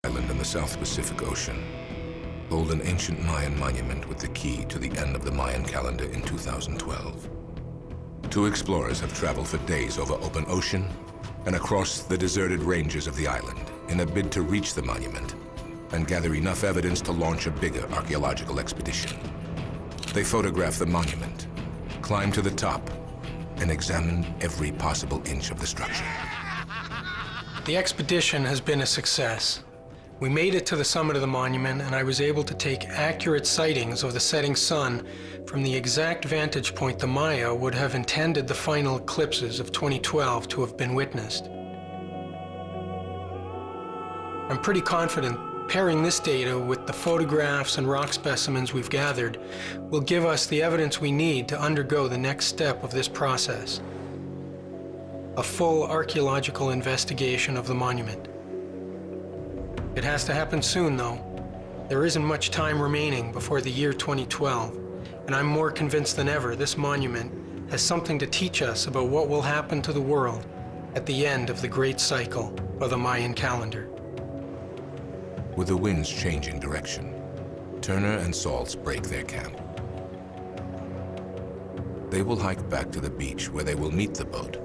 Island in the South Pacific Ocean hold an ancient Mayan monument with the key to the end of the Mayan calendar in 2012. Two explorers have traveled for days over open ocean and across the deserted ranges of the island in a bid to reach the monument and gather enough evidence to launch a bigger archaeological expedition. They photograph the monument, climb to the top, and examine every possible inch of the structure. The expedition has been a success. We made it to the summit of the monument, and I was able to take accurate sightings of the setting sun from the exact vantage point the Maya would have intended the final eclipses of 2012 to have been witnessed. I'm pretty confident pairing this data with the photographs and rock specimens we've gathered will give us the evidence we need to undergo the next step of this process: a full archaeological investigation of the monument. It has to happen soon, though. There isn't much time remaining before the year 2012, and I'm more convinced than ever this monument has something to teach us about what will happen to the world at the end of the great cycle of the Mayan calendar. With the winds changing direction, Turner and Saltz break their camp. They will hike back to the beach where they will meet the boat,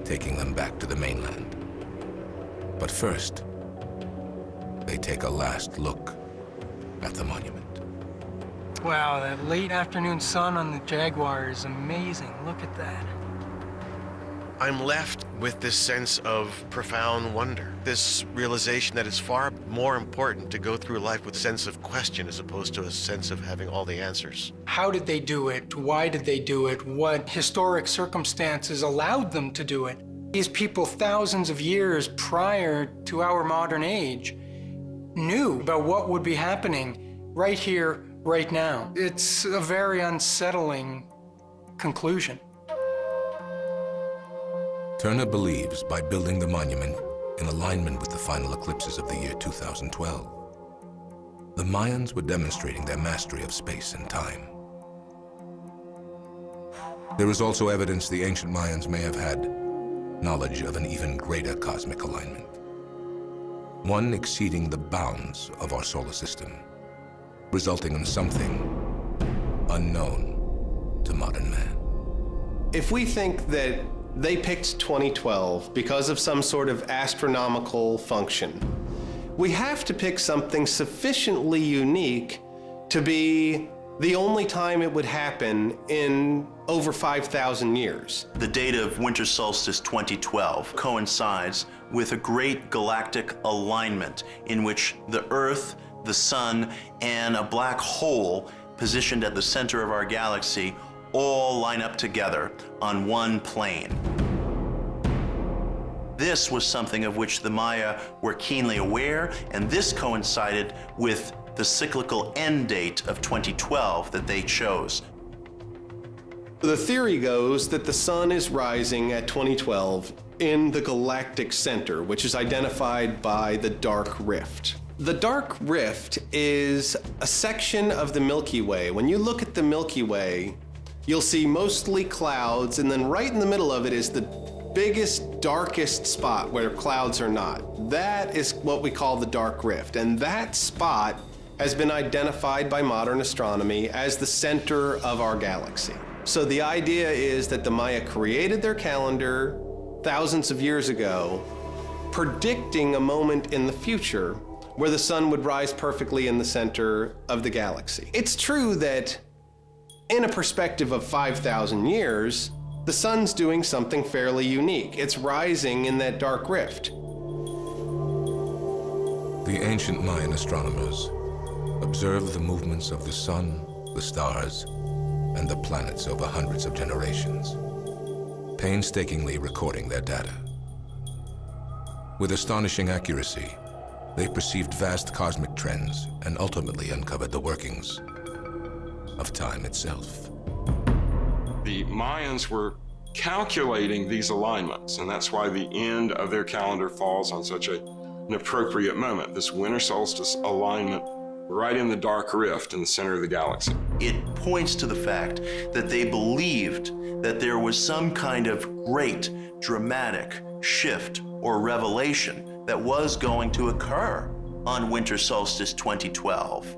taking them back to the mainland. But first, they take a last look at the monument. Wow, that late afternoon sun on the Jaguar is amazing. Look at that. I'm left with this sense of profound wonder, this realization that it's far more important to go through life with a sense of question as opposed to a sense of having all the answers. How did they do it? Why did they do it? What historic circumstances allowed them to do it? These people, thousands of years prior to our modern age, knew about what would be happening right here, right now. It's a very unsettling conclusion. Turner believes by building the monument in alignment with the final eclipses of the year 2012, the Mayans were demonstrating their mastery of space and time. There is also evidence the ancient Mayans may have had knowledge of an even greater cosmic alignment, one exceeding the bounds of our solar system, resulting in something unknown to modern man. If we think that they picked 2012 because of some sort of astronomical function, we have to pick something sufficiently unique to be the only time it would happen in over 5,000 years. The date of winter solstice 2012 coincides with a great galactic alignment in which the Earth, the Sun, and a black hole positioned at the center of our galaxy all line up together on one plane. This was something of which the Maya were keenly aware, and this coincided with the cyclical end date of 2012 that they chose. The theory goes that the sun is rising at 2012 in the galactic center, which is identified by the dark rift. The dark rift is a section of the Milky Way. When you look at the Milky Way, you'll see mostly clouds, and then right in the middle of it is the biggest, darkest spot where clouds are not. That is what we call the dark rift, and that spot has been identified by modern astronomy as the center of our galaxy. So the idea is that the Maya created their calendar thousands of years ago, predicting a moment in the future where the sun would rise perfectly in the center of the galaxy. It's true that in a perspective of 5,000 years, the sun's doing something fairly unique. It's rising in that dark rift. The ancient Mayan astronomers observed the movements of the sun, the stars, and the planets over hundreds of generations, painstakingly recording their data. With astonishing accuracy, they perceived vast cosmic trends and ultimately uncovered the workings of time itself. The Mayans were calculating these alignments, and that's why the end of their calendar falls on such an appropriate moment, this winter solstice alignment right in the dark rift in the center of the galaxy. It points to the fact that they believed that there was some kind of great, dramatic shift or revelation that was going to occur on winter solstice 2012.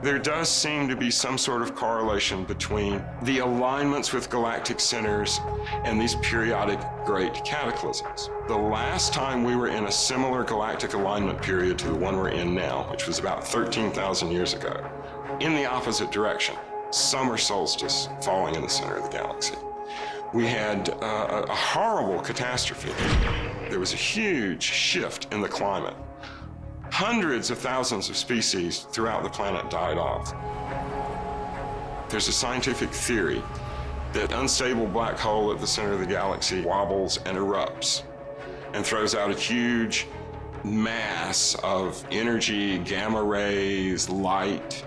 There does seem to be some sort of correlation between the alignments with galactic centers and these periodic great cataclysms. The last time we were in a similar galactic alignment period to the one we're in now, which was about 13,000 years ago, in the opposite direction, summer solstice falling in the center of the galaxy, we had a horrible catastrophe. There was a huge shift in the climate. Hundreds of thousands of species throughout the planet died off. There's a scientific theory that unstable black hole at the center of the galaxy wobbles and erupts and throws out a huge mass of energy, gamma rays, light.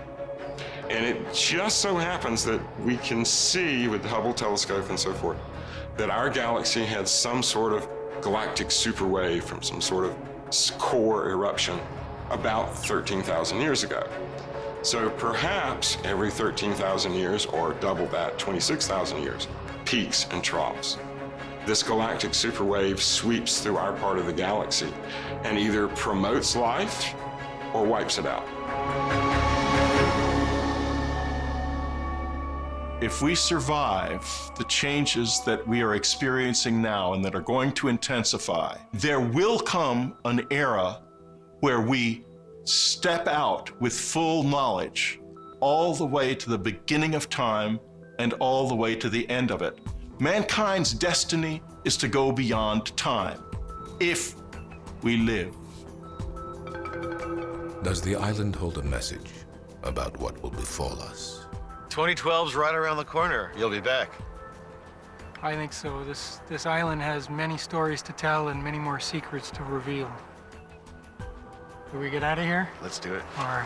And it just so happens that we can see with the Hubble telescope and so forth that our galaxy had some sort of galactic superwave from some sort of core eruption about 13,000 years ago. So perhaps every 13,000 years, or double that, 26,000 years, peaks and troughs. This galactic superwave sweeps through our part of the galaxy and either promotes life or wipes it out. If we survive the changes that we are experiencing now and that are going to intensify, there will come an era where we step out with full knowledge all the way to the beginning of time and all the way to the end of it. Mankind's destiny is to go beyond time, if we live. Does the island hold a message about what will befall us? 2012's right around the corner. You'll be back. I think so. This island has many stories to tell and many more secrets to reveal. Do we get out of here? Let's do it. All right.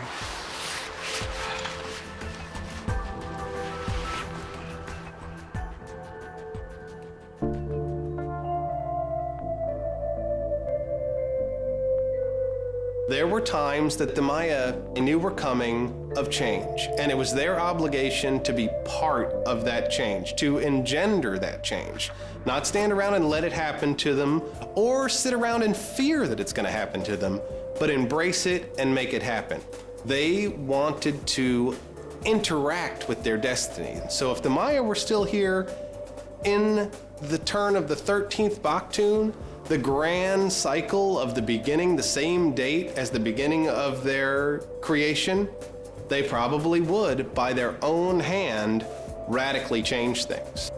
There were times that the Maya knew were coming of change, and it was their obligation to be part of that change, to engender that change, not stand around and let it happen to them, or sit around and fear that it's going to happen to them, but embrace it and make it happen. They wanted to interact with their destiny. So if the Maya were still here in the turn of the 13th Baktun, the grand cycle of the beginning, the same date as the beginning of their creation, they probably would, by their own hand, radically change things.